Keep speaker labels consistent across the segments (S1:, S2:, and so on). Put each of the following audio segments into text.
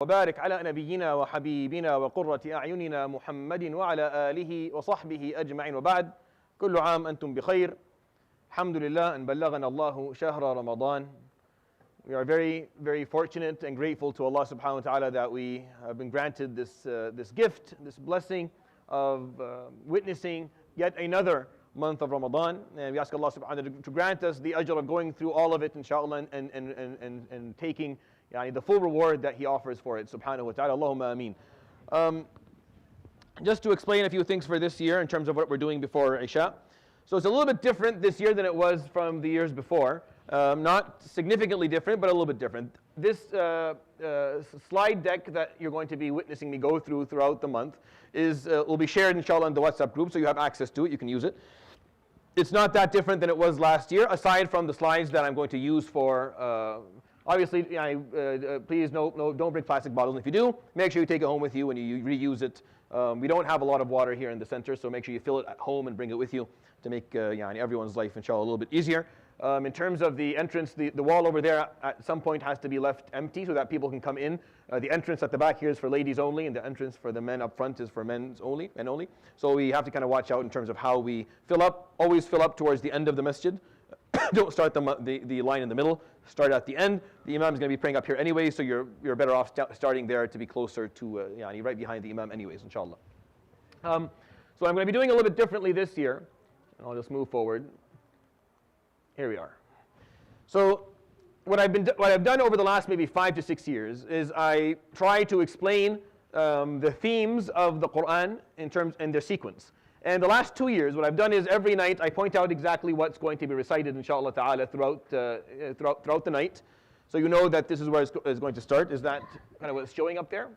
S1: وبارك على نبينا وحبيبنا وقرة أعيننا محمد وعلى آله وصحبه أجمعين وبعد كل عام أنتم بخير الحمد لله أن بلغنا الله شهر رمضان. We are very, very fortunate and grateful to Allah subhanahu wa ta'ala that we have been granted this gift, this blessing of witnessing yet another month of Ramadan. And we ask Allah subhanahu wa ta'ala to grant us the ajr of going through all of it, inshallah, and taking the full reward that He offers for it, subhanahu wa ta'ala. Allahumma ameen. Just to explain a few things for this year in terms of what we're doing before Isha. So it's a little bit different this year than it was from the years before. Not significantly different, but a little bit different. This slide deck that you're going to be witnessing me go through throughout the month will be shared, inshallah, in the WhatsApp group, so you have access to it, you can use it. It's not that different than it was last year, aside from the slides that I'm going to use for, obviously, please don't bring plastic bottles. And if you do, make sure you take it home with you and you reuse it. We don't have a lot of water here in the center, so make sure you fill it at home and bring it with you to make everyone's life, inshallah, a little bit easier. In terms of the entrance, the wall over there at some point has to be left empty so that people can come in. The entrance at the back here is for ladies only, and the entrance for the men up front is for men only. So we have to kind of watch out in terms of how we fill up. Always fill up towards the end of the masjid. Don't start the line in the middle. Start at the end. The imam is going to be praying up here anyway, so you're better off starting there to be closer to right behind the imam anyways, inshallah. So I'm going to be doing a little bit differently this year, and I'll just move forward. Here we are. So what I've done over the last maybe 5 to 6 years is I try to explain the themes of the Quran in their sequence. And the last 2 years, what I've done is every night I point out exactly what's going to be recited, inshallah ta'ala, throughout the night. So you know that this is where it's going to start. Is that kind of what's showing up there?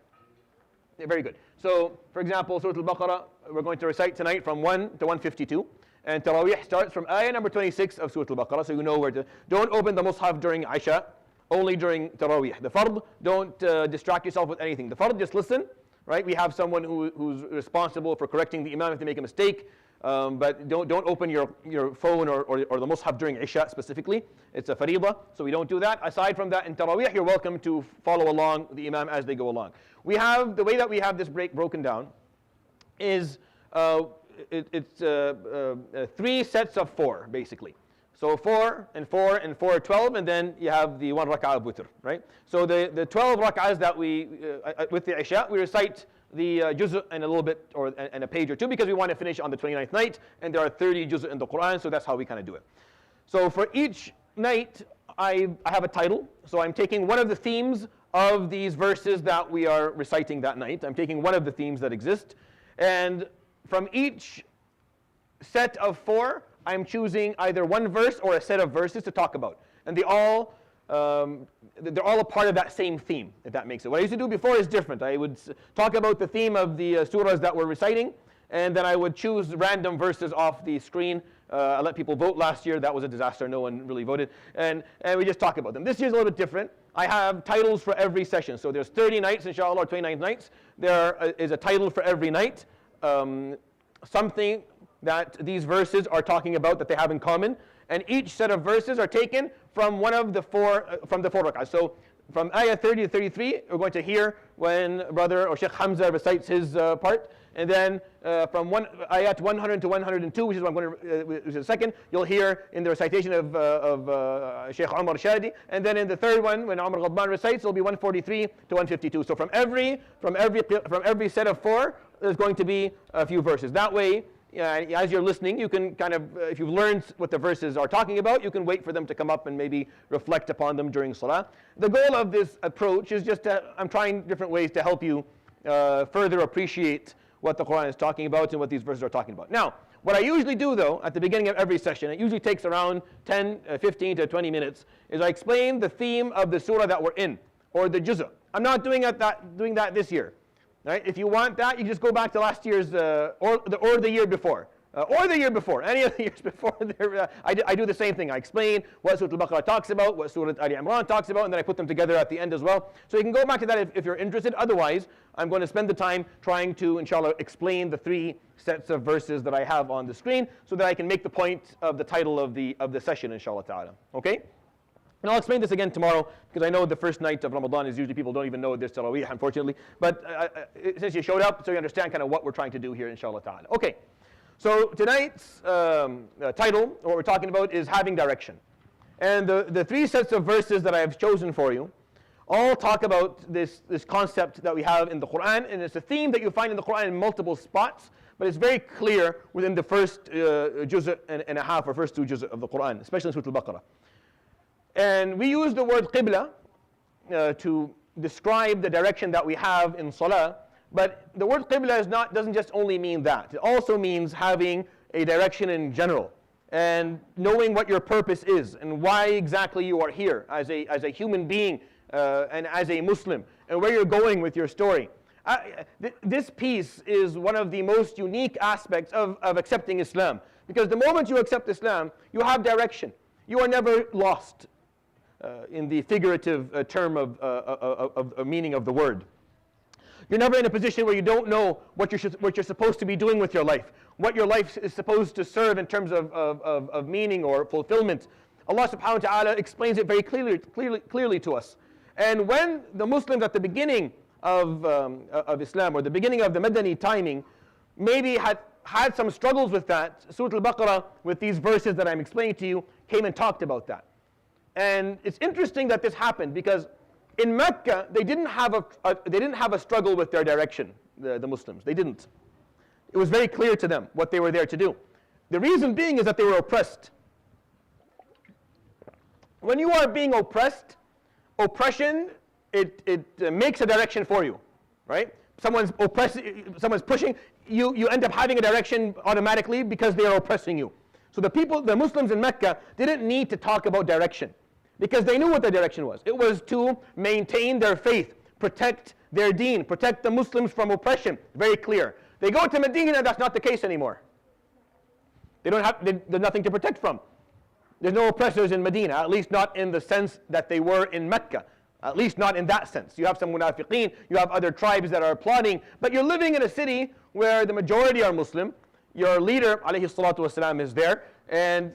S1: Yeah, very good. So, for example, Surah Al-Baqarah, we're going to recite tonight from 1 to 152. And Taraweeh starts from ayah number 26 of Surah Al-Baqarah, so you know where to. Don't open the Mus'haf during Isha, only during Taraweeh. The Fard, don't distract yourself with anything. The Fard, just listen, right? We have someone who's responsible for correcting the Imam if they make a mistake, but don't open your phone or the Mus'haf during Isha specifically. It's a Faridah, so we don't do that. Aside from that, in Taraweeh, you're welcome to follow along the Imam as they go along. The way that we have this broken down is it's 3 sets of 4, basically. So 4 and 4 and 4 are 12, and then you have the 1 rak'ah of witr, right? So the 12 rak'ahs that we, with the Isha, we recite the juz' and a little bit, and a page or two, because we want to finish on the 29th night, and there are 30 juz' in the Quran, so that's how we kind of do it. So for each night, I have a title, so I'm taking one of the themes of these verses that we are reciting that night. I'm taking one of the themes that exist, and from each set of 4, I'm choosing either one verse or a set of verses to talk about. And they're all a part of that same theme, if that makes sense. What I used to do before is different. I would talk about the theme of the surahs that we're reciting, and then I would choose random verses off the screen. I let people vote last year. That was a disaster. No one really voted. And we just talk about them. This year's a little bit different. I have titles for every session. So there's 30 nights, inshallah, or 29 nights. There is a title for every night. Something that these verses are talking about that they have in common, and each set of verses are taken from one of the 4 rak'ahs. So from ayah 30 to 33, we're going to hear when brother or Sheikh Hamza recites his part, and then from ayat 100 to 102, which is what I'm going to, which is the second, you'll hear in the recitation of Sheikh Umar Shadi, and then in the third one, when Umar Ghadban recites, it'll be 143 to 152. So from every set of 4, there's going to be a few verses. That way, as you're listening, you can kind of, if you've learned what the verses are talking about, you can wait for them to come up and maybe reflect upon them during Salah. The goal of this approach is just I'm trying different ways to help you further appreciate what the Quran is talking about and what these verses are talking about. Now, what I usually do though, at the beginning of every session, it usually takes around 15 to 20 minutes, is I explain the theme of the surah that we're in, or the juz'. I'm not doing that this year. Right? If you want that, you just go back to last year's, or the year before. Or the year before, any of the years before. I do the same thing. I explain what Surah Al-Baqarah talks about, what Surah Al-Imran talks about, and then I put them together at the end as well. So you can go back to that if you're interested. Otherwise, I'm going to spend the time trying to, inshallah, explain the 3 sets of verses that I have on the screen so that I can make the point of the title of the session, inshallah ta'ala. Okay? And I'll explain this again tomorrow, because I know the first night of Ramadan is usually people don't even know there's Taraweeh, unfortunately. But since you showed up, so you understand kind of what we're trying to do here, inshallah ta'ala. Okay, so tonight's title, what we're talking about, is having direction. And the three sets of verses that I have chosen for you all talk about this concept that we have in the Quran, and it's a theme that you find in the Quran in multiple spots, but it's very clear within the first juz' and a half, or first two juz' of the Quran, especially in Surah Al-Baqarah. And we use the word qibla to describe the direction that we have in salah, but the word qibla doesn't just only mean that. It also means having a direction in general, and knowing what your purpose is, and why exactly you are here as a human being, and as a Muslim, and where you're going with your story. This piece is one of the most unique aspects of accepting Islam, because the moment you accept Islam, you have direction. You are never lost in the figurative term of meaning of the word. You're never in a position where you don't know what you're supposed to be doing with your life, what your life is supposed to serve in terms of meaning or fulfillment. Allah subhanahu wa ta'ala explains it very clearly to us. And when the Muslims at the beginning of Islam, or the beginning of the Madani timing, maybe had some struggles with that, Surah Al-Baqarah, with these verses that I'm explaining to you, came and talked about that. And it's interesting that this happened, because in Mecca they didn't have a struggle with their direction. The Muslims, they didn't. It was very clear to them what they were there to do. The reason being is that they were oppressed. When you are being oppressed, oppression, it makes a direction for you, right? Someone's pushing, you end up having a direction automatically because they are oppressing you. So the Muslims in Mecca didn't need to talk about direction, because they knew what their direction was. It was to maintain their faith, protect their deen, protect the Muslims from oppression. Very clear. They go to Medina, that's not the case anymore. There's nothing to protect from. There's no oppressors in Medina, at least not in the sense that they were in Mecca. At least not in that sense. You have some munafiqeen, you have other tribes that are plotting, but you're living in a city where the majority are Muslim. Your leader, alayhi salatu wasalam, is there. And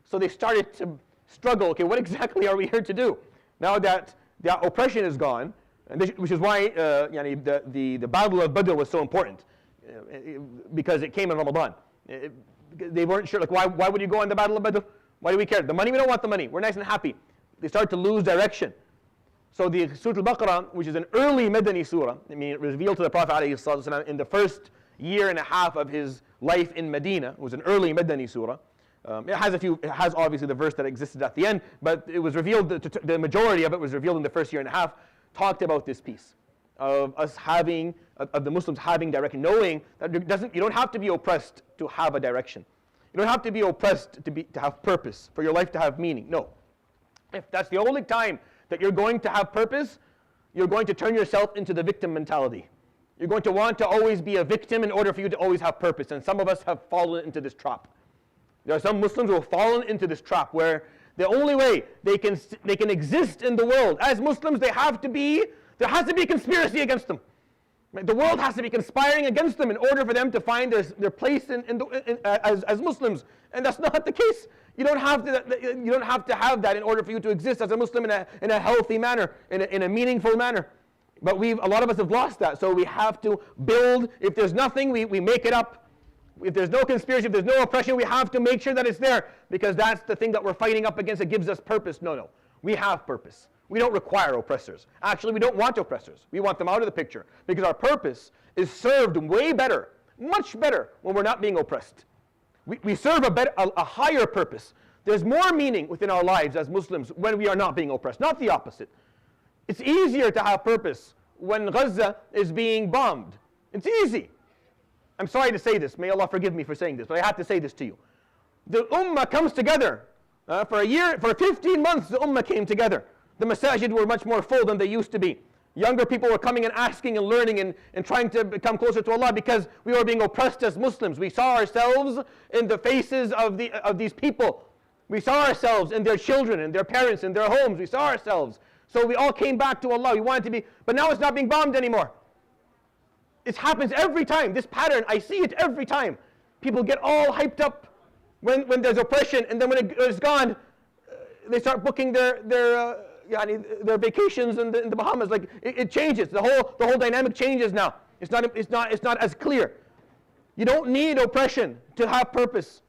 S1: so they started to struggle. Okay, what exactly are we here to do? Now that the oppression is gone, which is why the Battle of Badr was so important, because it came in Ramadan. They weren't sure, like, why would you go on the Battle of Badr? Why do we care? The money, we don't want the money. We're nice and happy. They start to lose direction. So the Surah Al-Baqarah, which is an early Madani surah, I mean, it was revealed to the Prophet ﷺ in the first year and a half of his life in Medina. It was an early Madani surah. It has obviously the verse that existed at the end, but it was revealed, the majority of it was revealed in the first year and a half, talked about this piece of us having, of the Muslims having direction, knowing that you don't have to be oppressed to have a direction. You don't have to be oppressed to have purpose, for your life to have meaning. No. If that's the only time that you're going to have purpose, you're going to turn yourself into the victim mentality. You're going to want to always be a victim in order for you to always have purpose. And some of us have fallen into this trap. There are some Muslims who have fallen into this trap where the only way they can exist in the world as Muslims, there has to be a conspiracy against them. The world has to be conspiring against them in order for them to find their place as Muslims. And that's not the case. You don't have to have that in order for you to exist as a Muslim in a healthy manner, in a meaningful manner. But a lot of us have lost that. So we have to build. If there's nothing, we make it up. If there's no conspiracy, if there's no oppression, we have to make sure that it's there, because that's the thing that we're fighting up against. It gives us purpose. No. We have purpose. We don't require oppressors. Actually, we don't want oppressors. We want them out of the picture, because our purpose is served way better, much better, when we're not being oppressed. We serve a higher purpose. There's more meaning within our lives as Muslims when we are not being oppressed, not the opposite. It's easier to have purpose when Gaza is being bombed. It's easy. I'm sorry to say this. May Allah forgive me for saying this, but I have to say this to you. The Ummah comes together. For a year, for 15 months, the Ummah came together. The masajid were much more full than they used to be. Younger people were coming and asking and learning and trying to become closer to Allah, because we were being oppressed as Muslims. We saw ourselves in the faces of these people. We saw ourselves in their children, in their parents, in their homes. We saw ourselves. So we all came back to Allah. We wanted to be, but now it's not being bombed anymore. It happens every time. This pattern, I see it every time. People get all hyped up when there's oppression, and then when it's gone, they start booking their vacations in the Bahamas. Like it changes. The whole dynamic changes now. It's not as clear. You don't need oppression to have purpose.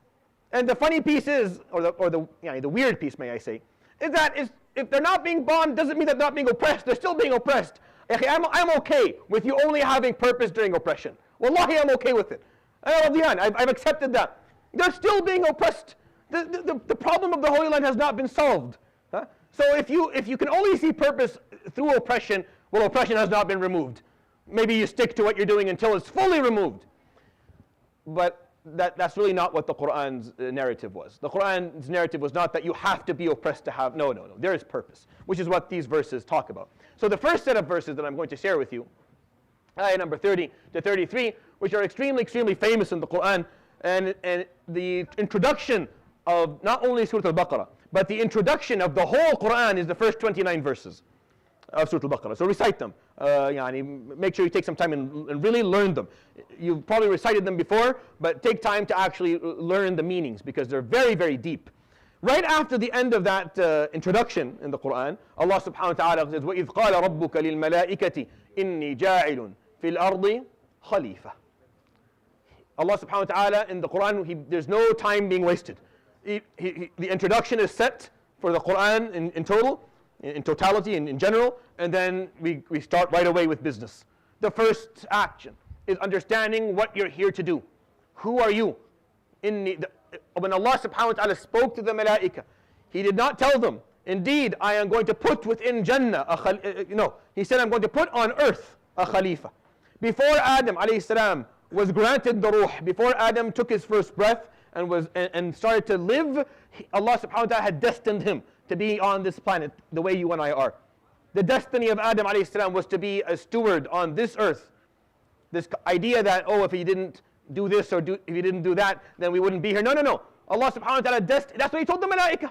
S1: And the funny piece is, or the weird piece, may I say, is that if they're not being bombed, doesn't mean they're not being oppressed. They're still being oppressed. I'm okay with you only having purpose during oppression. Wallahi, I'm okay with it. I've accepted that. They're still being oppressed. The problem of the Holy Land has not been solved. Huh? So if you can only see purpose through oppression, well, oppression has not been removed. Maybe you stick to what you're doing until it's fully removed. But that's really not what the Quran's narrative was. The Quran's narrative was not that you have to be oppressed to have, no. There is purpose, which is what these verses talk about. So the first set of verses that I'm going to share with you, ayah number 30 to 33, which are extremely, extremely famous in the Quran, and the introduction of not only Surah Al-Baqarah, but the introduction of the whole Quran is the first 29 verses of Surah Al-Baqarah. So recite them. Make sure you take some time and really learn them. You've probably recited them before, but take time to actually learn the meanings because they're very, very deep. Right after the end of that introduction in the Quran, Allah subhanahu wa ta'ala says, وَإِذْ قَالَ رَبُّكَ لِلْمَلَائِكَةِ إِنِّي جَاعِلٌ فِي الْأَرْضِ خَلِيفَةً. Allah subhanahu wa ta'ala in the Quran, there's no time being wasted. The introduction is set for the Quran in total, in totality, in general, and then we start right away with business. The first action is understanding what you're here to do. Who are you? When Allah subhanahu wa ta'ala spoke to the malaika, He did not tell them, indeed, I am going to put within Jannah, He said, I'm going to put on earth a Khalifa. Before Adam alayhi salam was granted the ruh, before Adam took his first breath and started to live, Allah subhanahu wa ta'ala had destined him to be on this planet the way you and I are. The destiny of Adam alayhi salam was to be a steward on this earth. This idea that, if he didn't do this or if he didn't do that, then we wouldn't be here. No. Allah subhanahu wa ta'ala, that's what He told the malaika.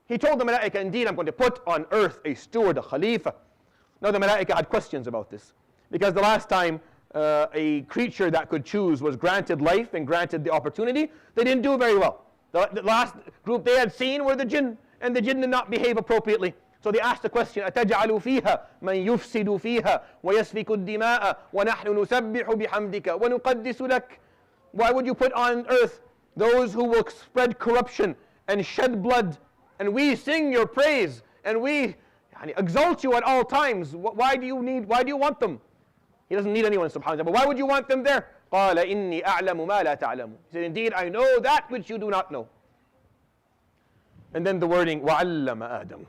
S1: He told the malaika, indeed, I'm going to put on earth a steward, a khalifa. Now the malaika had questions about this. Because the last time a creature that could choose was granted life and granted the opportunity, they didn't do very well. The last group they had seen were the jinn, and the jinn did not behave appropriately. So they asked the question, أَتَجْعَلُ فِيهَا مَنْ يُفْسِدُ فِيهَا وَيَسْفِكُ الدِّمَاءَ وَنَحْنُ نُسَبِّحُ بِحَمْدِكَ وَنُقَدِّسُ لَكَ. Why would you put on earth those who will spread corruption and shed blood, and we sing your praise, and we exalt you at all times? Why do you want them? He doesn't need anyone, subhanahu wa ta'ala. But why would you want them there? قَالَ إِنِّي أَعْلَمُ مَا لَا تَعْلَمُ. He said, indeed, I know that which you do not know. And then the wording, وَعَلَّمَ آدَمَ.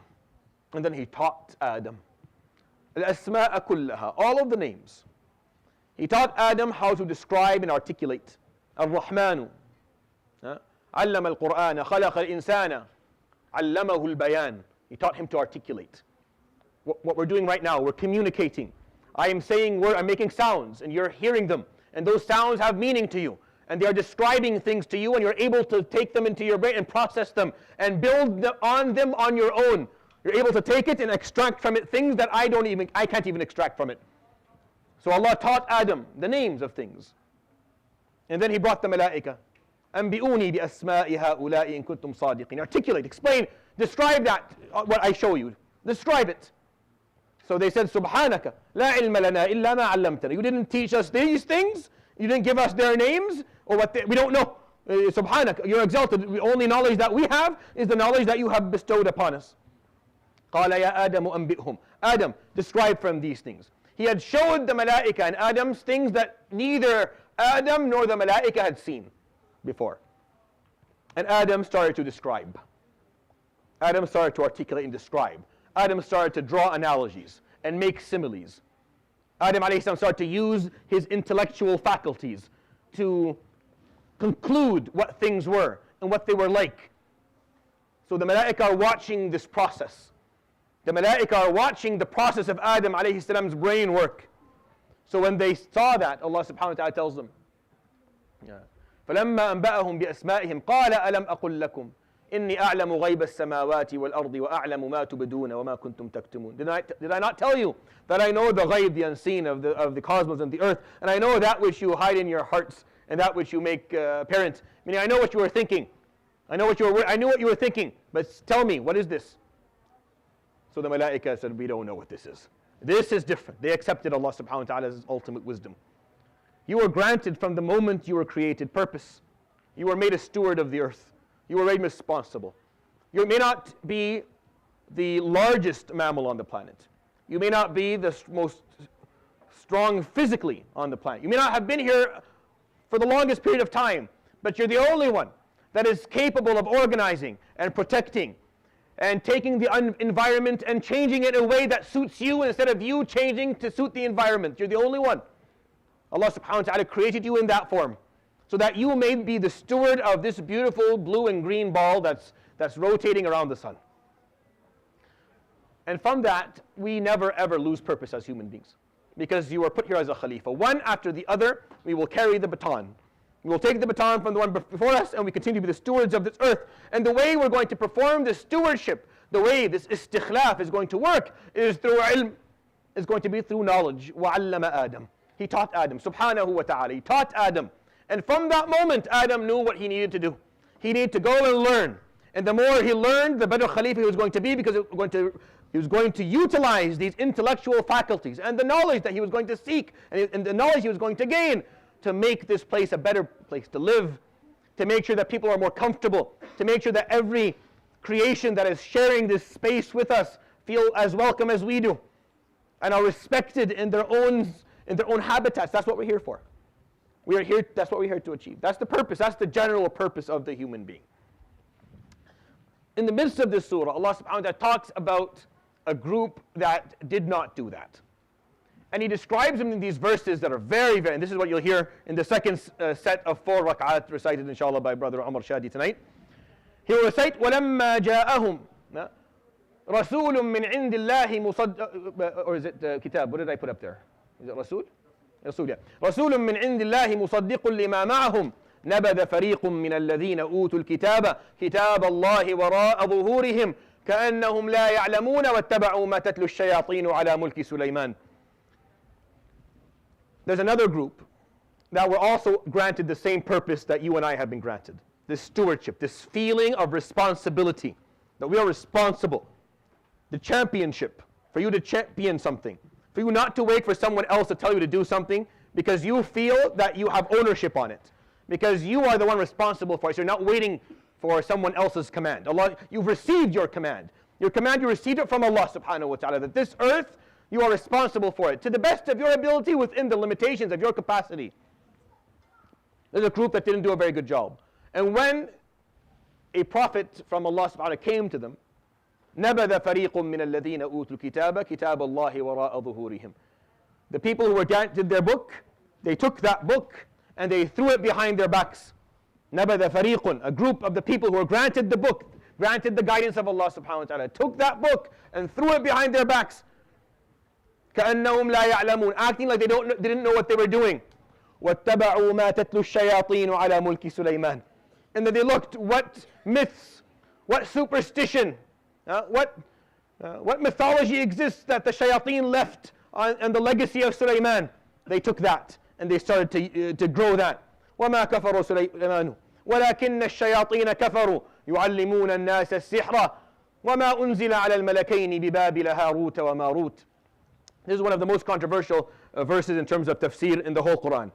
S1: And then He taught Adam. الْأَسْمَاءَ كُلَّهَا. All of the names. He taught Adam how to describe and articulate. الرحمن. علم القرآن خلق الإنسان علمه البيان. He taught him to articulate. What we're doing right now, we're communicating. I'm making sounds, and you're hearing them. And those sounds have meaning to you. And they are describing things to you, and you're able to take them into your brain and process them and build on them on your own. You're able to take it and extract from it things that I can't even extract from it. So Allah taught Adam the names of things. And then He brought the malaika. أَنْبِئُونِي بِأَسْمَاءِ هَؤُلَاءِ إِن كُنْتُمْ صَادِقِينَ. Articulate, explain, describe that, what I show you. Describe it. So they said, Subhanaka, la ilma lana illa ma 'allamtana. You didn't teach us these things. You didn't give us their names or we don't know. Subhanaka, you're exalted. The only knowledge that we have is the knowledge that you have bestowed upon us. قال يا آدم أنبئهم. Adam, describe from these things. He had showed the malaika and Adam's things that neither Adam nor the malaika had seen before. And Adam started to describe. Adam started to articulate and describe. Adam started to draw analogies and make similes. Adam alayhi salam started to use his intellectual faculties to conclude what things were and what they were like. So the malaika are watching this process. The malaika are watching the process of Adam alayhi salam's brain work. So when they saw that, Allah subhanahu wa ta'ala tells them, فَلَمَّا أَنْبَأَهُمْ بِأَسْمَائِهِمْ قَالَ أَلَمْ أَقُلْ لَكُمْ إِنِّي أَعْلَمُ غَيْبَ السَّمَاوَاتِ وَالْأَرْضِ وَأَعْلَمُ مَا تُبْدُونَ وَمَا كُنْتُمْ تَكْتُمُونَ. Did I not tell you that I know the ghaib, the unseen of the cosmos and the earth, and I know that which you hide in your hearts and that which you make apparent? Meaning I know what you were thinking. I knew what you were thinking, but tell me, what is this? So the malaika said, we don't know what this is. This is different. They accepted Allah subhanahu wa ta'ala's ultimate wisdom. You were granted from the moment you were created purpose. You were made a steward of the earth. You were made responsible. You may not be the largest mammal on the planet. You may not be the most strong physically on the planet. You may not have been here for the longest period of time, but you're the only one that is capable of organizing and protecting and taking the environment and changing it in a way that suits you instead of you changing to suit the environment. You're the only one. Allah subhanahu wa ta'ala created you in that form so that you may be the steward of this beautiful blue and green ball that's rotating around the sun. And from that, we never ever lose purpose as human beings, because you are put here as a Khalifa. One after the other, we will carry the baton. We will take the baton from the one before us, and we continue to be the stewards of this earth. And the way we're going to perform this stewardship, the way this istikhlaf is going to work, is through ilm, is going to be through knowledge. وَعَلَّمَ آدَمَ. He taught Adam, subhanahu wa ta'ala. He taught Adam. And from that moment, Adam knew what he needed to do. He needed to go and learn. And the more he learned, the better Khalifa he was going to be, because he was going to utilize these intellectual faculties and the knowledge that he was going to seek and the knowledge he was going to gain to make this place a better place to live, to make sure that people are more comfortable, to make sure that every creation that is sharing this space with us feel as welcome as we do and are respected in their own habitats. That's what we're here for. We are here, that's what we're here to achieve. That's the purpose, that's the general purpose of the human being. In the midst of this surah, Allah subhanahu wa ta'ala talks about a group that did not do that. And He describes them in these verses that are very, very, and this is what you'll hear in the second set of 4 rak'at recited inshallah by Brother Umar Shadi tonight. He will recite, وَلَمَّا جَاءَهُمْ رَسُولٌ مِّنْ عِنْدِ اللَّهِ مُصَدِّقٌ, or is it kitab? What did I put up there? Is it Rasul? Rasul, yeah. رَسُولٌ مِّنْ عِنْدِ اللَّهِ مُصَدِّقٌ لِمَا مَعَهُمْ نبذ فريق من الذين أوتوا الكتاب كتاب الله وراء ظهورهم كأنهم لا يعلمون واتبعوا ما تتلو الشياطين على ملك سليمان. There's another group that were also granted the same purpose that you and I have been granted. This stewardship, this feeling of responsibility, that we are responsible. The championship, for you to champion something, for you not to wait for someone else to tell you to do something because you feel that you have ownership on it. Because you are the one responsible for it. So you're not waiting for someone else's command. Allah, you've received your command. Your command, you received it from Allah subhanahu wa ta'ala. That this earth, you are responsible for it to the best of your ability within the limitations of your capacity. There's a group that didn't do a very good job. And when a prophet from Allah subhanahu wa ta'ala came to them, نَبَذَ فَرِيقٌ مِّنَ الَّذِينَ أُوتُوا الْكِتَابَ كِتَابَ اللَّهِ وَرَاءَ ظُهُورِهِمْ. The people who were granted their book, they took that book and they threw it behind their backs. نَبَذَ فَرِيقٌ, a group of the people who were granted the book, granted the guidance of Allah subhanahu wa ta'ala, took that book and threw it behind their backs. كَأَنَّهُمْ لَا يَعْلَمُونَ, acting like they didn't know what they were doing. وَاتَّبَعُوا مَا تَتْلُو الشَّيَاطِينُ عَلَى مُلْكِ سُلَيْمَانَ. And then they looked what myths, what superstition, what mythology exists that the shayateen left on the legacy of Sulaiman. They took that and they started to grow that. وَمَا كَفَرُوا سُلَيْمَانُ وَلَكِنَّ الشَّيَاطِينَ كَفَرُوا يُعَلِّمُونَ النَّاسَ السِّحْرَ وَمَا أُنزِلَ عَلَى الْمَلَكَيْنِ بِبَابِلَ هَارُوتَ وَمَارُوتَ. This is one of the most controversial verses in terms of tafsir in the whole Quran.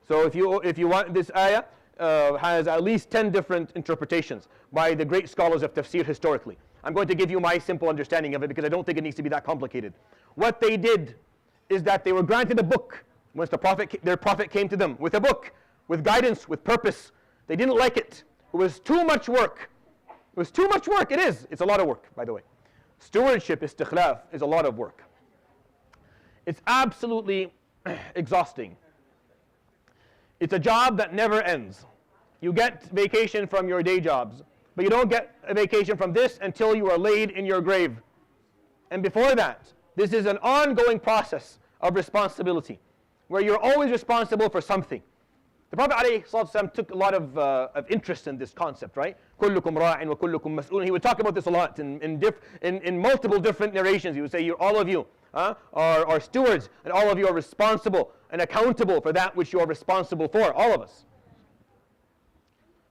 S1: So if you want, this ayah has at least 10 different interpretations by the great scholars of tafsir historically. I'm going to give you my simple understanding of it because I don't think it needs to be that complicated. What they did is that they were granted a book. Once their prophet came to them with a book, with guidance, with purpose, they didn't like it. It was too much work. It was too much work. It is. It's a lot of work, by the way. Stewardship, istikhlaf, is a lot of work. It's absolutely exhausting. It's a job that never ends. You get vacation from your day jobs, but you don't get a vacation from this until you are laid in your grave. And before that, this is an ongoing process of responsibility, where you're always responsible for something. The Prophet ﷺ took a lot of interest in this concept, right? كُلُّكُمْ رَاعٍ وَكُلُّكُمْ مَسْئُولٌ. He would talk about this a lot in multiple different narrations. He would say, all of you are stewards, and all of you are responsible and accountable for that which you are responsible for, all of us.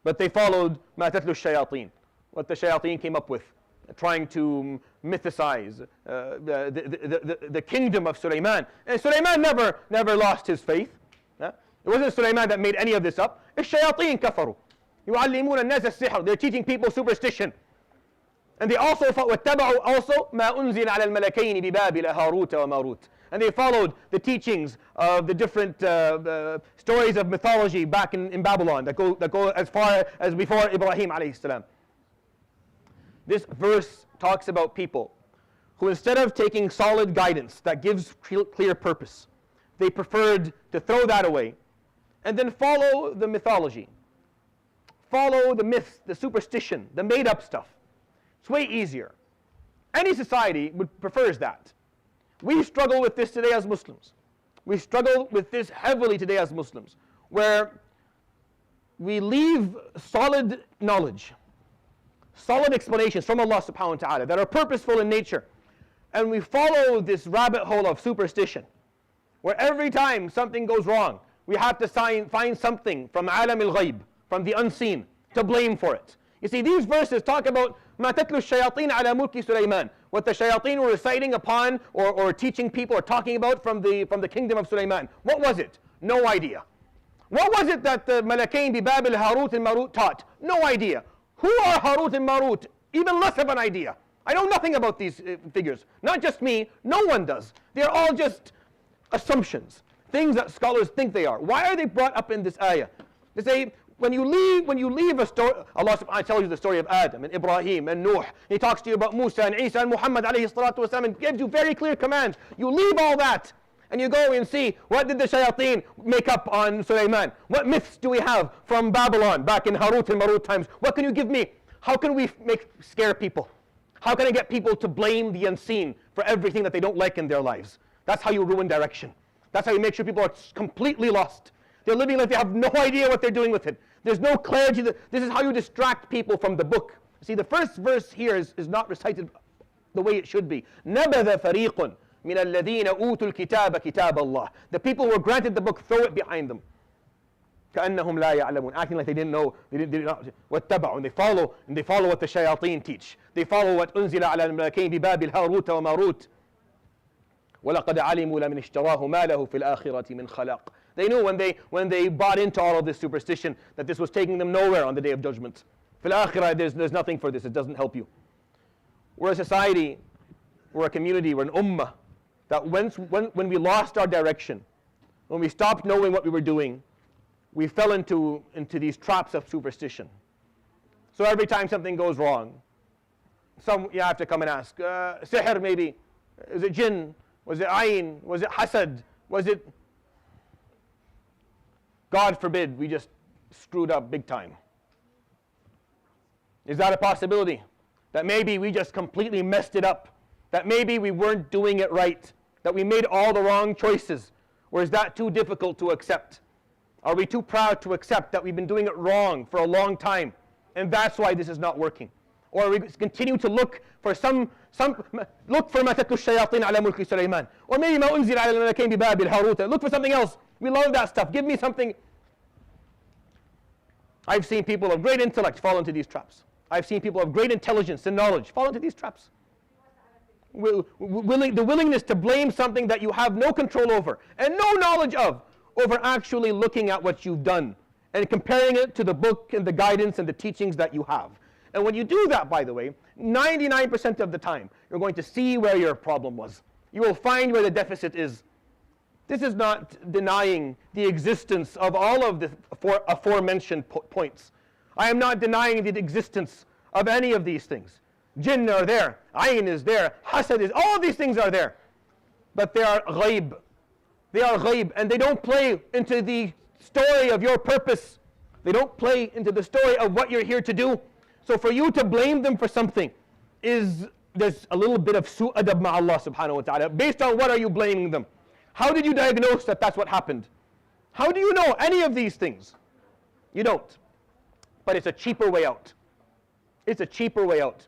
S1: But they followed ما تتلو الشياطين, what the shayateen came up with, trying to mythicize the kingdom of Sulaiman. And Sulaiman never lost his faith. It wasn't Sulaiman that made any of this up. الشياطين كفروا يعلمون الناس السحر. They're teaching people superstition. And they also واتبعوا also ما أنزل على الملكين ببابل هاروت وماروت. And they followed the teachings of the different stories of mythology back in Babylon that go as far as before Ibrahim alayhi salam. This verse talks about people who, instead of taking solid guidance that gives clear purpose, they preferred to throw that away and then follow the mythology, follow the myths, the superstition, the made-up stuff. It's way easier. Any society prefers that. We struggle with this today as Muslims. We struggle with this heavily today as Muslims, where we leave solid knowledge, solid explanations from Allah subhanahu wa ta'ala that are purposeful in nature, and we follow this rabbit hole of superstition, where every time something goes wrong, we have to find something from alam al-ghayb, from the unseen, to blame for it. You see, these verses talk about ما تتلو الشياطين على ملك سليمان, what the shayateen were reciting upon or teaching people or talking about from the kingdom of Sulaiman. What was it? No idea. What was it that the Malakain Babil, Harut and Marut taught? No idea. Who are Harut and Marut? Even less of an idea. I know nothing about these figures. Not just me, no one does. They're all just assumptions, things that scholars think they are. Why are they brought up in this ayah? They say, when you leave a story, Allah subhanahu wa ta'ala tells you the story of Adam and Ibrahim and Nuh. He talks to you about Musa and Isa and Muhammad alayhi salatu wasalam and gives you very clear commands. You leave all that and you go and see, what did the shayateen make up on Sulaiman? What myths do we have from Babylon back in Harut and Marut times? What can you give me? How can we scare people? How can I get people to blame the unseen for everything that they don't like in their lives? That's how you ruin direction. That's how you make sure people are completely lost. They're living like they have no idea what they're doing with it. There's no clarity. This is how you distract people from the book. See, the first verse here is not recited the way it should be. نَبَذَ فَرِيقٌ مِنَ الَّذِينَ أُوتُوا الْكِتَابَ كِتَابَ اللَّهِ. The people who were granted the book, throw it behind them. كَأَنَّهُمْ لَا يَعْلَمُونَ. Acting like they didn't know. They did not. وَاتَّبَعُوا. And they follow what the shayateen teach. They follow what أُنزِلَ عَلَى الْمَلَكَيْنِ بِبَابِلْ هَارُوتَ وَمَارُوتَ. وَلَقَدْ عَلِمُوا لَمَنِ اشْتَرَاهُ مَا لَهُ فِي الْآخِرَةِ مِنْ خَلَقٍ. They knew when they bought into all of this superstition that this was taking them nowhere on the day of judgment. Fil akhirah, there's nothing for this. It doesn't help you. We're a society, we're a community, we're an ummah that when we lost our direction, when we stopped knowing what we were doing, we fell into these traps of superstition. So every time something goes wrong, you have to come and ask, sihr maybe, is it jinn, was it ayn, was it hasad, was it, God forbid, we just screwed up big time. Is that a possibility? That maybe we just completely messed it up? That maybe we weren't doing it right? That we made all the wrong choices? Or is that too difficult to accept? Are we too proud to accept that we've been doing it wrong for a long time and that's why this is not working? Or we continue to look for look for ما تتلو الشياطين على ملك سليمان, or maybe ما أنزل على الملكين ببابل هاروت. Look for something else. We love that stuff. Give me something. I've seen people of great intellect fall into these traps. I've seen people of great intelligence and knowledge fall into these traps. The willingness to blame something that you have no control over and no knowledge of, over actually looking at what you've done and comparing it to the book and the guidance and the teachings that you have. And when you do that, by the way, 99% of the time, you're going to see where your problem was. You will find where the deficit is. This is not denying the existence of all of the aforementioned points. I am not denying the existence of any of these things. Jinn are there, ayn is there, hasad is, all of these things are there. But they are ghayb. They are ghayb, and they don't play into the story of your purpose. They don't play into the story of what you're here to do. So for you to blame them for something there's a little bit of su'adab ma'Allah subhanahu wa ta'ala. Based on what are you blaming them? How did you diagnose that that's what happened? How do you know any of these things? You don't. But it's a cheaper way out. It's a cheaper way out.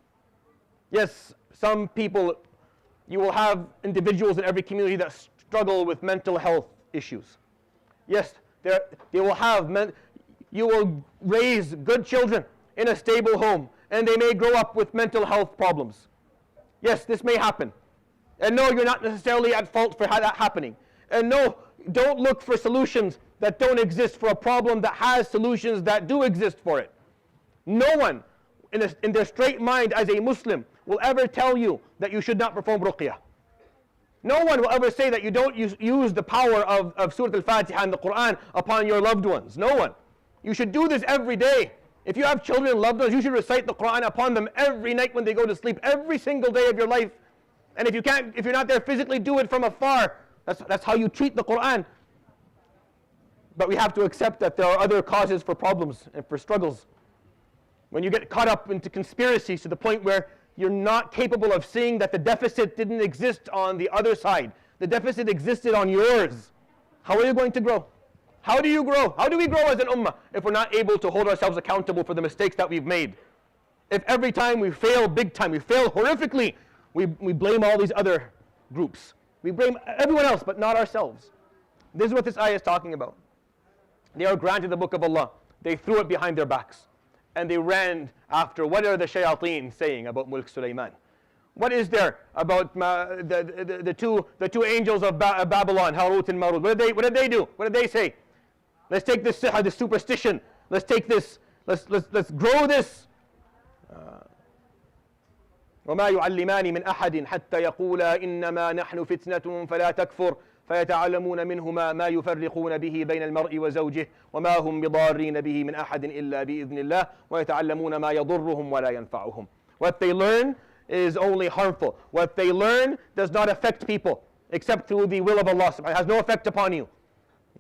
S1: Yes, some people, you will have individuals in every community that struggle with mental health issues. Yes, they will have, you will raise good children in a stable home, and they may grow up with mental health problems. Yes, this may happen. And no, you're not necessarily at fault for that happening. And no, don't look for solutions that don't exist for a problem that has solutions that do exist for it. No one in their straight mind as a Muslim will ever tell you that you should not perform ruqyah. No one will ever say that you don't use the power of Surat Al-Fatiha and the Quran upon your loved ones. No one. You should do this every day. If you have children and loved ones, you should recite the Quran upon them every night when they go to sleep, every single day of your life. And if you're not there physically, do it from afar. That's how you treat the Quran. But we have to accept that there are other causes for problems and for struggles. When you get caught up into conspiracies to the point where you're not capable of seeing that the deficit didn't exist on the other side. The deficit existed on yours. How are you going to grow? How do you grow? How do we grow as an ummah if we're not able to hold ourselves accountable for the mistakes that we've made? If every time we fail big time, we fail horrifically, we blame all these other groups. We blame everyone else but not ourselves. This is what this ayah is talking about. They are granted the book of Allah. They threw it behind their backs. And they ran after what are the shayateen saying about Mulk Sulaiman? What is there about the two angels of Babylon, Harut and Marut? What did they do? What did they say? Let's take this superstition. Let's take this. Let's grow this. وما يعلمان من أحد حتى يقولا إنما نحن فتنة فلا تكفر فيتعلمون منهما ما يفرقون به بين المرء وزوجه وما هم بضارين به من أحد إلا بإذن الله ويتعلمون ما يضرهم ولا ينفعهم. What they learn is only harmful. What they learn does not affect people except through the will of Allah. It has no effect upon you.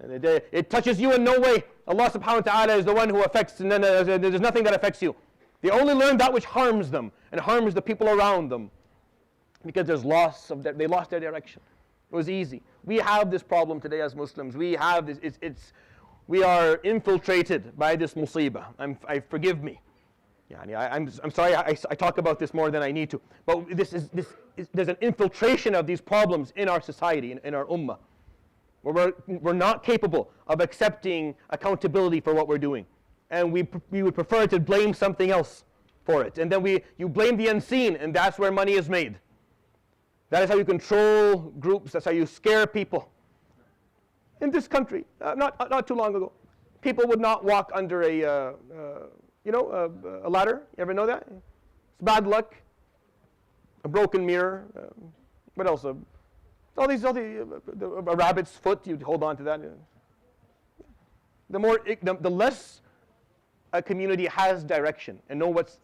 S1: It touches you in no way. Allah subhanahu wa ta'ala is the one who affects, and there's nothing that affects you. They only learn that which harms them and harms the people around them because they lost their direction. It was easy. We have this problem today as Muslims. We have this. We are infiltrated by this musibah. Forgive me. I'm sorry. I talk about this more than I need to. But there's an infiltration of these problems in our society, in our ummah, where we're not capable of accepting accountability for what we're doing, and we would prefer to blame something else for it. And then you blame the unseen, and that's where money is made. That is how you control groups. That's how you scare people. In this country, not too long ago, people would not walk under a ladder. You ever know that? It's bad luck. A broken mirror. What else? A rabbit's foot. You hold on to that. The less a community has direction and know what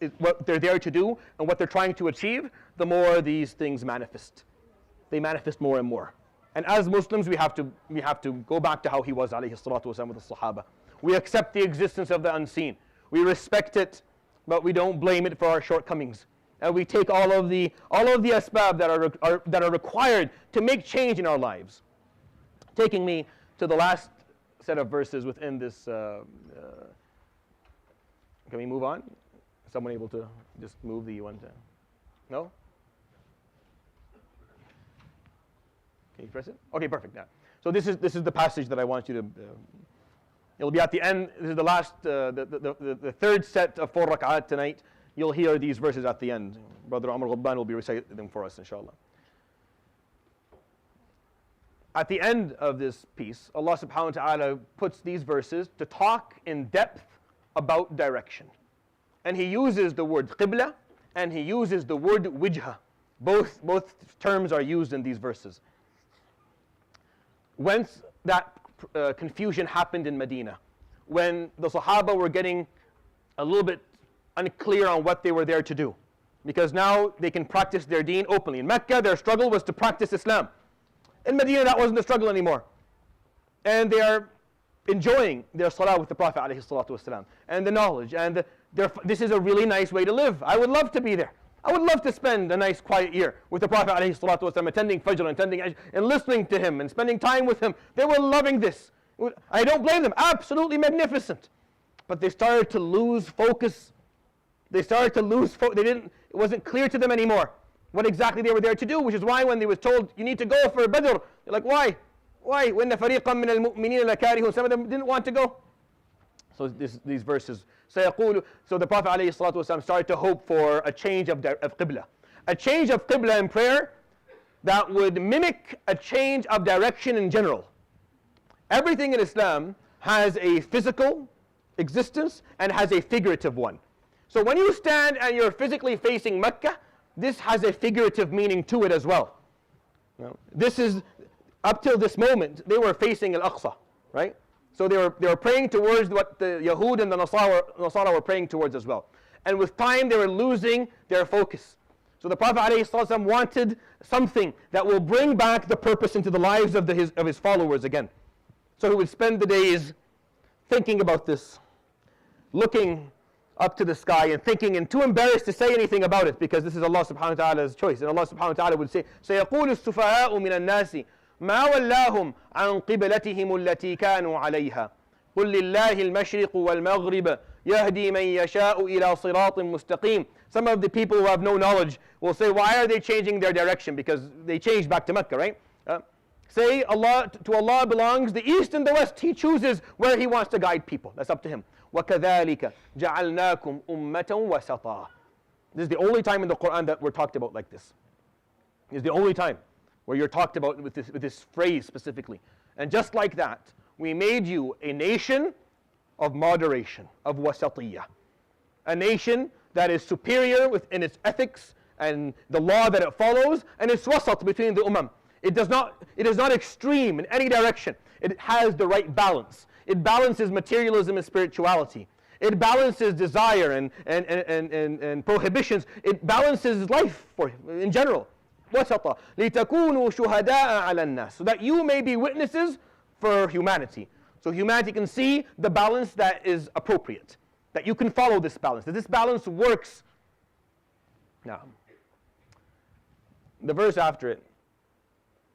S1: they're there to do and what they're trying to achieve, the more these things manifest. They manifest more and more. And as Muslims, we have to go back to how he was, alayhi salatu wasalam, with the Sahaba. We accept the existence of the unseen. We respect it, but we don't blame it for our shortcomings. And we take all of the asbab that are required to make change in our lives. Taking me to the last set of verses within this. Can we move on? Is someone able to just move the one? No? Can you press it? Okay, perfect. Yeah. So this is the passage that I want you to. It'll be at the end. This is the last, the third set of 4 rak'at tonight. You'll hear these verses at the end. Brother Amr Ghubban will be reciting them for us, inshallah. At the end of this piece, Allah subhanahu wa ta'ala puts these verses to talk in depth about direction. And he uses the word qibla and he uses the word wijha. Both terms are used in these verses. Once that confusion happened in Medina, when the Sahaba were getting a little bit unclear on what they were there to do, because now they can practice their deen openly. In Mecca, their struggle was to practice Islam. In Medina, that wasn't the struggle anymore. And they are enjoying their salah with the Prophet ﷺ and the knowledge. And this is a really nice way to live. I would love to be there. I would love to spend a nice quiet year with the Prophet ﷺ, attending Fajr, attending Ajj, and listening to him and spending time with him. They were loving this. I don't blame them. Absolutely magnificent. But they started to lose focus. It wasn't clear to them anymore what exactly they were there to do, which is why when they was told, you need to go for Badr, they're like, why? Why? وَإِنَّ فَرِيقًا مِّنَ الْمُؤْمِنِينَ لَكَارِهُونَ. Some of them didn't want to go. So these verses. So the Prophet ﷺ started to hope for a change of qibla. A change of qibla in prayer that would mimic a change of direction in general. Everything in Islam has a physical existence and has a figurative one. So when you stand and you're physically facing Mecca, this has a figurative meaning to it as well. This is, up till this moment, they were facing Al-Aqsa, right? So they were praying towards what the Yahud and the Nasara were praying towards as well. And with time, they were losing their focus. So the Prophet ﷺ wanted something that will bring back the purpose into the lives of his followers again. So he would spend the days thinking about this, looking up to the sky and thinking, and too embarrassed to say anything about it, because this is Allah subhanahu wa ta'ala's choice. And Allah subhanahu wa ta'ala would say, سَيَقُولُ السُّفَهَاءُ مِنَ النَّاسِ مَا وَلَّاهُمْ عَنْ قِبْلَتِهِمُ الَّتِي كَانُوا عَلَيْهَا قُلْ لِلَّهِ الْمَشْرِقُ وَالْمَغْرِبُ يَهْدِي مَنْ يَشَاءُ إِلَى صِرَاطٍ مُسْتَقِيمٍ. Some of the people who have no knowledge will say, why are they changing their direction? Because they changed back to Mecca, right? Say to Allah belongs the east and the west. He chooses where He wants to guide people. That's up to Him. وَكَذَلِكَ جَعَلْنَاكُمْ أُمَّةً وَسَطًا. This is the only time in the Quran that we're talked about like this. This is the only time where you're talked about with this phrase specifically. And just like that, we made you a nation of moderation, of wasatiyah. A nation that is superior within its ethics and the law that it follows, and it's wasat between the ummah. It is not extreme in any direction. It has the right balance. It balances materialism and spirituality. It balances desire and prohibitions. It balances life in general. وَسَطًا لِتَكُونُوا شُهَدَاءَ عَلَى النَّاسِ. So that you may be witnesses for humanity. So humanity can see the balance that is appropriate. That you can follow this balance. That this balance works. Now, the verse after it,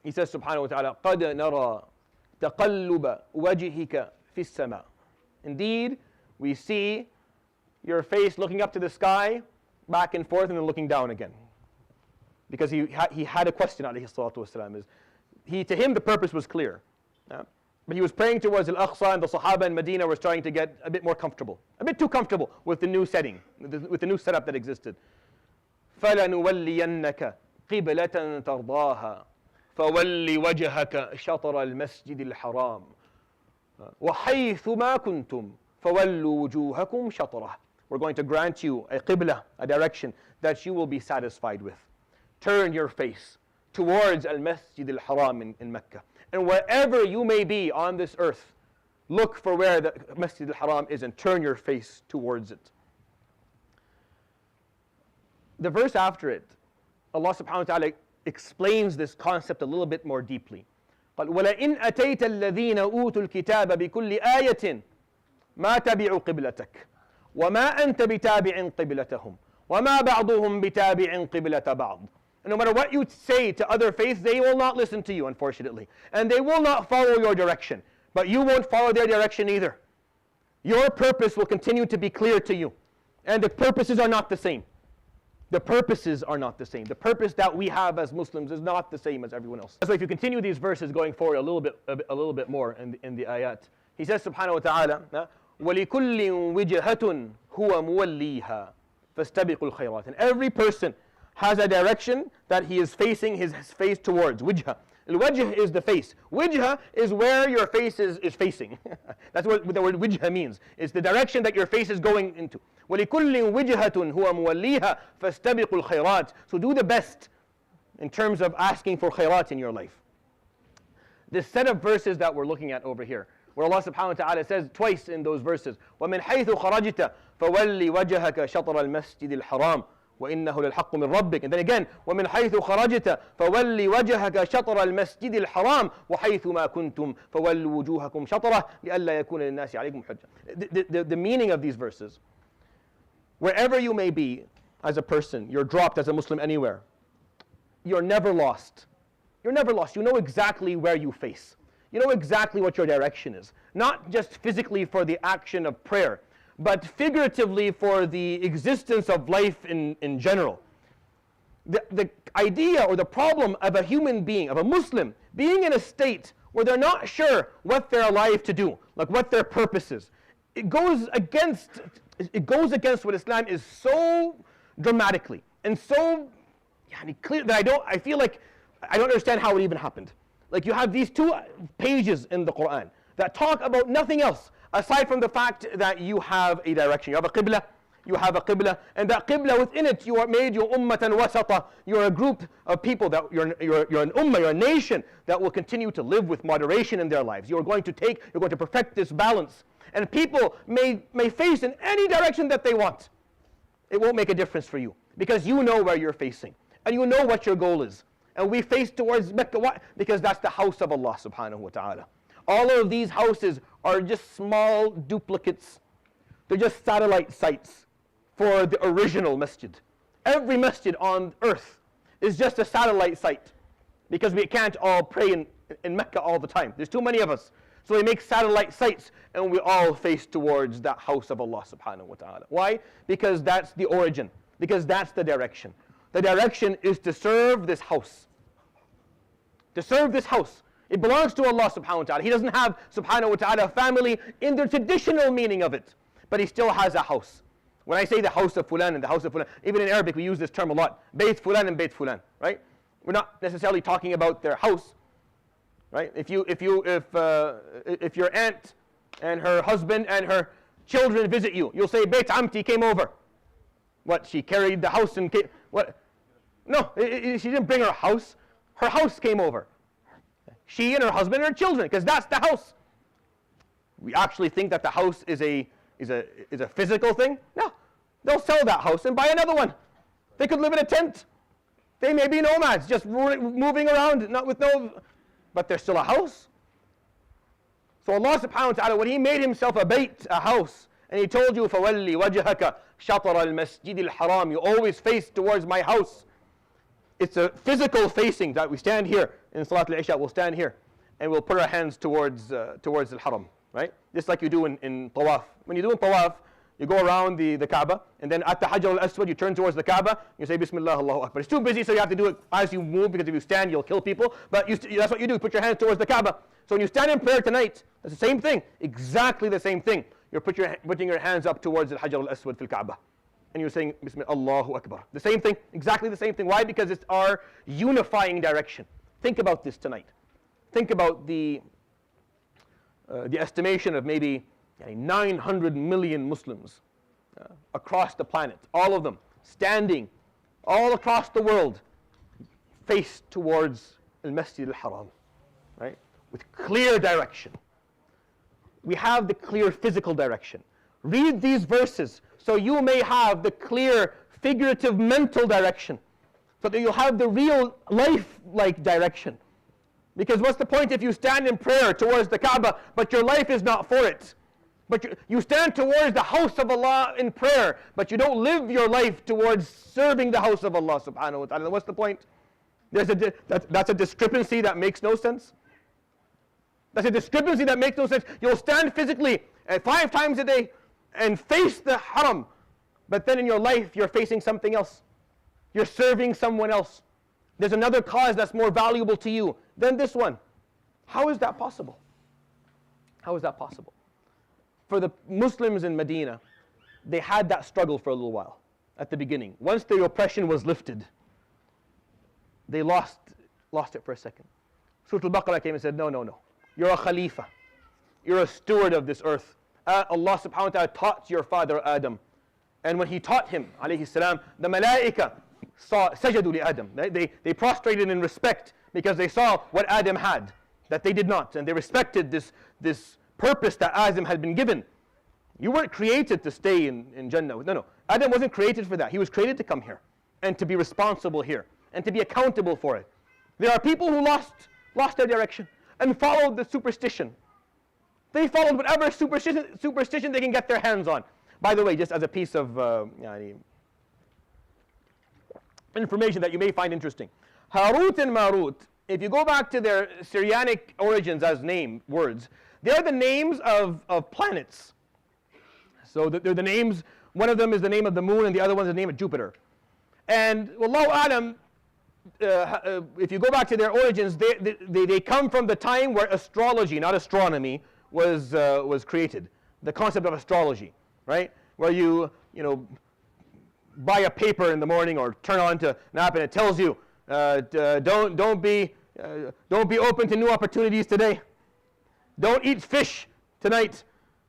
S1: He says subhanahu wa ta'ala, قَدْ نَرَى تَقَلُّبَ وَجْهِكَ فِي السَّمَاءِ. Indeed, we see your face looking up to the sky, back and forth, and then looking down again. Because he had a question, alayhi salatu wasalam. To him, the purpose was clear. But he was praying towards Al-Aqsa, and the Sahaba in Medina were starting to get a bit more comfortable. A bit too comfortable with the new setting, with the new setup that existed. فَلَنُوَلِّيَنَّكَ قِبْلَةً تَرْضَاهَا فَوَلِّ وَجْهَكَ شَطْرَ الْمَسْجِدِ الْحَرَامِ وَحَيْثُ مَا كُنْتُمْ فَوَلُّوا وُجُوهَكُمْ شَطْرَهُ. We're going to grant you a qibla, a direction that you will be satisfied with. Turn your face towards Al-Masjid Al-Haram in Mecca. And wherever you may be on this earth, look for where the Masjid Al-Haram is and turn your face towards it. The verse after it, Allah subhanahu wa ta'ala explains this concept a little bit more deeply. قال وَلَئِنْ أَتَيْتَ الَّذِينَ أُوتُوا الْكِتَابَ بِكُلِّ آيَةٍ مَا تَبِعُوا قِبْلَتَكَ وَمَا أَنْتَ بِتَابِعٍ قِبْلَتَهُمْ وَمَا بَعْضُهُمْ بِتَابِعٍ قِبْلَةَ بَعْضٍ. And no matter what you say to other faiths, they will not listen to you, unfortunately. And they will not follow your direction. But you won't follow their direction either. Your purpose will continue to be clear to you. And the purposes are not the same. The purposes are not the same. The purpose that we have as Muslims is not the same as everyone else. So if you continue these verses going forward a little bit more in the ayat, he says subhanahu wa ta'ala, وَلِكُلٍّ وِجْهَةٌ هُوَ مُوَلِّيهَا فَاسْتَبِقُوا الْخَيْرَاتِ. And every person has a direction that he is facing his face towards. Wijha. Al-wajh is the face. Wijha is where your face is facing. That's what the word wijha means. It's the direction that your face is going into. وَلِكُلٍّ وِجْهَةٌ هُوَ مُوَلِّيهَا فَاسْتَبِقُوا الْخَيْرَاتِ. So do the best in terms of asking for khairat in your life. This set of verses that we're looking at over here, where Allah subhanahu wa ta'ala says twice in those verses, وَمِنْ حَيْثُ خَرَجْتَ فَوَلِّ وَجْهَكَ شَطْرَ الْمَسْجِدِ الْحَرَامِ وَإِنَّهُ لَلْحَقُّ مِنْ رَبِّكَ. And then again, وَمِنْ حَيْثُ خَرَجْتَ فَوَلِّ وَجْهَكَ شَطْرَ الْمَسْجِدِ الْحَرَامِ وَحَيْثُ مَا كُنْتُمْ فَوَلُّوا وُجُوهَكُمْ شَطْرَهُ لِئَلَّا يَكُونَ لِلنَّاسِ عَلَيْكُمْ حُجَّةٌ. The meaning of these verses, wherever you may be as a person, you're dropped as a Muslim anywhere, you're never lost. You're never lost. You know exactly where you face. You know exactly what your direction is. Not just physically for the action of prayer, but figuratively for the existence of life in general. The idea or the problem of a human being, of a Muslim, being in a state where they're not sure what they're alive to do, like what their purpose is it goes against what Islam is so dramatically and so clear that I feel like I don't understand how it even happened. Like you have these 2 pages in the Quran that talk about nothing else aside from the fact that you have a direction. You have a qibla, and that qibla within it, you are made your ummatan wasata. You're a group of people that you're an ummah, you're a nation that will continue to live with moderation in their lives. You're going to perfect this balance. And people may face in any direction that they want. It won't make a difference for you because you know where you're facing and you know what your goal is. And we face towards Mecca. Why? Because that's the house of Allah subhanahu wa ta'ala. All of these houses are just small duplicates. They're just satellite sites for the original masjid. Every masjid on earth is just a satellite site because we can't all pray in Mecca all the time. There's too many of us. So they make satellite sites and we all face towards that house of Allah subhanahu wa ta'ala. Why? Because that's the origin. Because that's the direction. The direction is to serve this house. To serve this house. It belongs to Allah subhanahu wa ta'ala. He doesn't have subhanahu wa ta'ala a family in the traditional meaning of it. But he still has a house. When I say the house of fulan and the house of fulan, even in Arabic we use this term a lot. Bayt fulan and bayt fulan, right? We're not necessarily talking about their house, right? If your aunt and her husband and her children visit you, you'll say bayt amti came over. What? She carried the house and what? No, she didn't bring her house. Her house came over. She and her husband and her children, because that's the house. We actually think that the house is a physical thing? No. They'll sell that house and buy another one. They could live in a tent. They may be nomads, just moving around, but they're still a house. So Allah subhanahu wa ta'ala, when He made Himself a bayt, a house, and He told you, فَوَلِّ وَجْهَكَ شَطَرَ الْمَسْجِدِ الْحَرَامِ, you always face towards my house. It's a physical facing that we stand here in Salat al-Isha. We'll stand here and we'll put our hands towards al-Haram, right? Just like you do in Tawaf. When you do in Tawaf, you go around the Kaaba, and then at the Hajar al-Aswad, you turn towards the Kaaba, you say Bismillah, Allahu Akbar. It's too busy, so you have to do it as you move, because if you stand, you'll kill people. But that's what you do, put your hands towards the Kaaba. So when you stand in prayer tonight, that's the same thing, exactly the same thing. You're putting your hands up towards the Hajar al-Aswad fil Kaaba. And you're saying Bismillah, Allahu Akbar. The same thing, exactly the same thing. Why? Because it's our unifying direction. Think about this tonight. Think about the estimation of maybe 900 million Muslims across the planet, all of them standing all across the world, face towards al-Masjid al-Haram, right? With clear direction. We have the clear physical direction. Read these verses so you may have the clear figurative mental direction, so that you'll have the real life-like direction. Because what's the point if you stand in prayer towards the Kaaba, but your life is not for it? But you stand towards the house of Allah in prayer, but you don't live your life towards serving the house of Allah subhanahu wa ta'ala. What's the point? That's a discrepancy that makes no sense. That's a discrepancy that makes no sense. You'll stand physically 5 times a day and face the haram, but then in your life you're facing something else. You're serving someone else. There's another cause that's more valuable to you than this one. How is that possible? How is that possible? For the Muslims in Medina, they had that struggle for a little while at the beginning. Once the oppression was lifted, they lost it for a second. Surah Al-Baqarah came and said, no. You're a khalifa. You're a steward of this earth. Allah subhanahu wa ta'ala taught your father Adam. And when He taught him, alayhi salam, the malaika sajadu li Adam. They prostrated in respect because they saw what Adam had that they did not. And they respected this purpose that Adam had been given. You weren't created to stay in Jannah. No. Adam wasn't created for that. He was created to come here and to be responsible here and to be accountable for it. There are people who lost their direction and followed the superstition. They followed whatever superstition they can get their hands on. By the way, just as a piece of information that you may find interesting, Harut and Marut, if you go back to their Syrianic origins as words, they're the names of planets. So they're the names, one of them is the name of the moon and the other one is the name of Jupiter. And Wallahu Alam, if you go back to their origins, they come from the time where astrology, not astronomy, was created. the concept of astrology, right? Where you buy a paper in the morning or turn on to an app and it tells you, don't be open to new opportunities today. Don't eat fish tonight,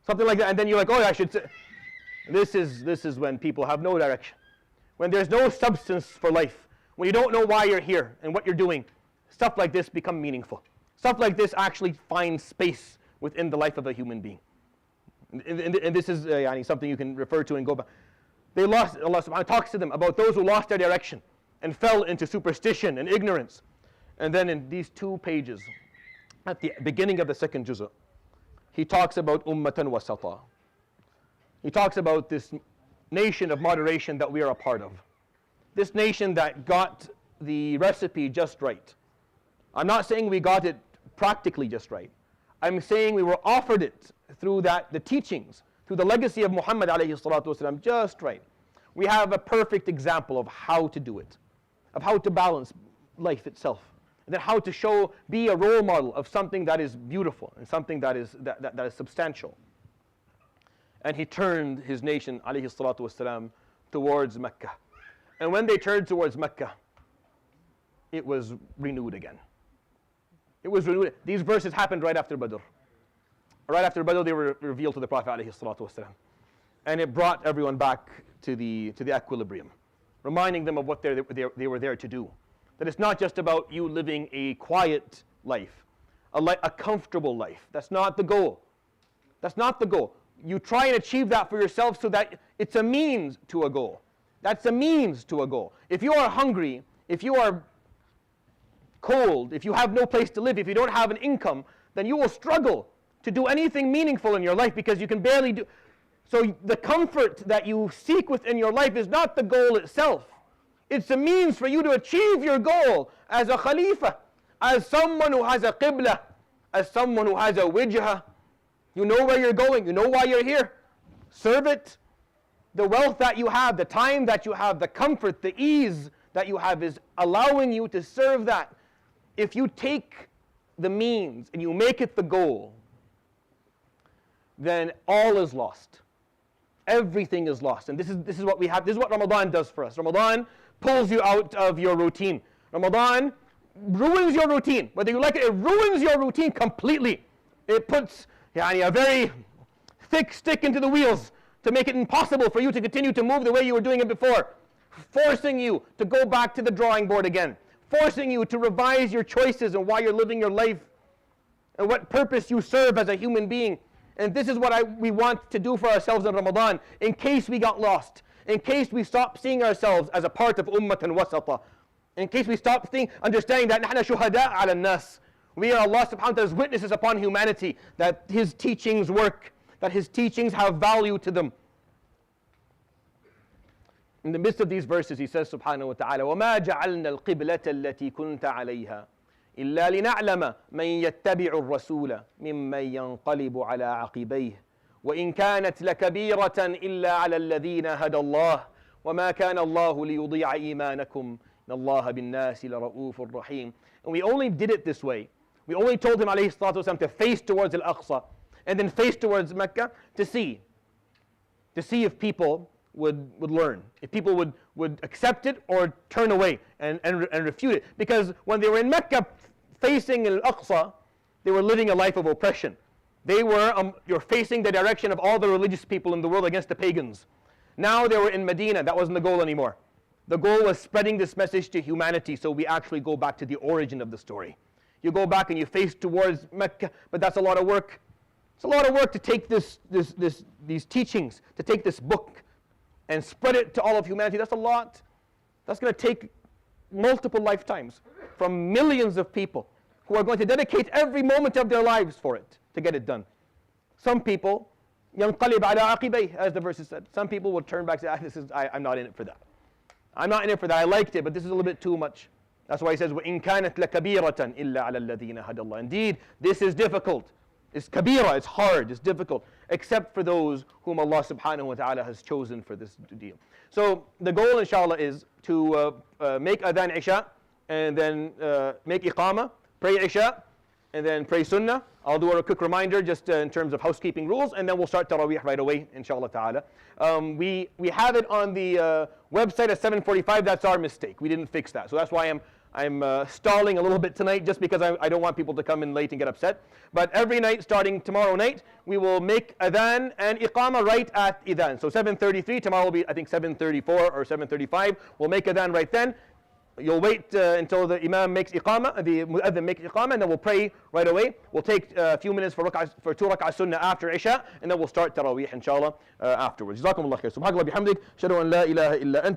S1: something like that. And then you're like, oh, I should. This is when people have no direction, when there's no substance for life, when you don't know why you're here and what you're doing. Stuff like this become meaningful. Stuff like this actually finds space within the life of a human being. And this is something you can refer to and go back. They lost, Allah subhanahu wa ta'ala talks to them about those who lost their direction and fell into superstition and ignorance. And then in these 2 pages, at the beginning of the 2nd juz', he talks about ummatan wasata. He talks about this nation of moderation that we are a part of. This nation that got the recipe just right. I'm not saying we got it practically just right. I'm saying we were offered it through the teachings, through the legacy of Muhammad alayhi salatu wasalam, just right. We have a perfect example of how to do it, of how to balance life itself, and then how to be a role model of something that is beautiful and something that is substantial. And he turned his nation alayhi salatu wasalam towards Mecca. And when they turned towards Mecca, it was renewed again. It was renewed. These verses happened right after Badr. Right after Badr, they were revealed to the Prophet ﷺ. And it brought everyone back to the equilibrium, reminding them of what they were there to do. That it's not just about you living a quiet life, a comfortable life. That's not the goal. That's not the goal. You try and achieve that for yourself so that it's a means to a goal. That's a means to a goal. If you are hungry, if you are cold, if you have no place to live, if you don't have an income, then you will struggle to do anything meaningful in your life because you can barely do. So the comfort that you seek within your life is not the goal itself. It's a means for you to achieve your goal as a khalifa, as someone who has a qibla, as someone who has a wijha. You know where you're going, you know why you're here. Serve it. The wealth that you have, the time that you have, the comfort, the ease that you have is allowing you to serve that. If you take the means and you make it the goal, then all is lost. Everything is lost. And this is what we have. This is what Ramadan does for us. Ramadan pulls you out of your routine. Ramadan ruins your routine. Whether you like it, it ruins your routine completely. It puts a very thick stick into the wheels to make it impossible for you to continue to move the way you were doing it before, forcing you to go back to the drawing board again, forcing you to revise your choices and why you're living your life and what purpose you serve as a human being. And this is what we want to do for ourselves in Ramadan, in case we got lost, in case we stop seeing ourselves as a part of ummatan wasata, in case we stop understanding that نحن شهداء على الناس. We are Allah subhanahu wa ta'ala's witnesses upon humanity, that His teachings work, that His teachings have value to them. In the midst of these verses, He says subhanahu wa ta'ala, وَمَا جَعَلْنَا الْقِبْلَةَ الَّتِي كُنْتَ عَلَيْهَا إِلَّا لِنَعْلَمَ مَنْ يَتَّبِعُ الرَّسُولَ مِمَّنْ يَنْقَلِبُ عَلَى عَقِبَيْهِ وَإِنْ كَانَتْ لَكَبِيرَةً إِلَّا عَلَى الَّذِينَ هَدَى اللَّهُ وَمَا كَانَ اللَّهُ لِيُضِيعَ إِيمَانَكُمْ إِنَّ اللَّهَ بِالنَّاسِ لَرَؤُوفٌ رَحِيمٌ. And we only did it this way. We only told him alayhi salatu wasalam to face towards Al-Aqsa and then face towards Mecca to see if people would learn, if people would accept it or turn away and refute it. Because when they were in Mecca facing Al-Aqsa, they were living a life of oppression. You're facing the direction of all the religious people in the world against the pagans. Now they were in Medina. That wasn't the goal anymore. The goal was spreading this message to humanity, so we actually go back to the origin of the story. You go back and you face towards Mecca, but that's a lot of work. It's a lot of work to take these teachings, to take this book and spread it to all of humanity. That's a lot. That's going to take multiple lifetimes from millions of people who are going to dedicate every moment of their lives for it to get it done. Some people, يَنْقَلِبْ عَلَىٰ عَقِبَيْهِ, as the verses said. Some people will turn back and say, I'm not in it for that. I'm not in it for that. I liked it, but this is a little bit too much. That's why he says, وَإِنْ كَانَتْ لَكَبِيرَةً إِلَّا عَلَى الَّذِينَ هَدَى اللَّهُ. Indeed, this is difficult. It's kabira, it's hard, it's difficult, except for those whom Allah subhanahu wa ta'ala has chosen for this deal. So the goal, inshallah, is to make adhan Isha, and then make Iqama, pray Isha, and then pray sunnah. I'll do a quick reminder just in terms of housekeeping rules, and then we'll start Taraweeh right away, inshallah ta'ala. We have it on the website at 7:45. That's our mistake. We didn't fix that. So that's why I'm stalling a little bit tonight, just because I don't want people to come in late and get upset. But every night, starting tomorrow night, we will make adhan and iqamah right at adhan. So 7:33, tomorrow will be, I think, 7:34 or 7:35. We'll make adhan right then. You'll wait until the imam makes iqamah, the mu'adhin makes iqamah, and then we'll pray right away. We'll take a few minutes for 2 rak'ah sunnah after Isha, and then we'll start Taraweeh, inshallah, afterwards. Jazakumullah khair. Subhanallah bihamdik. Shadu an la ilaha illa anta.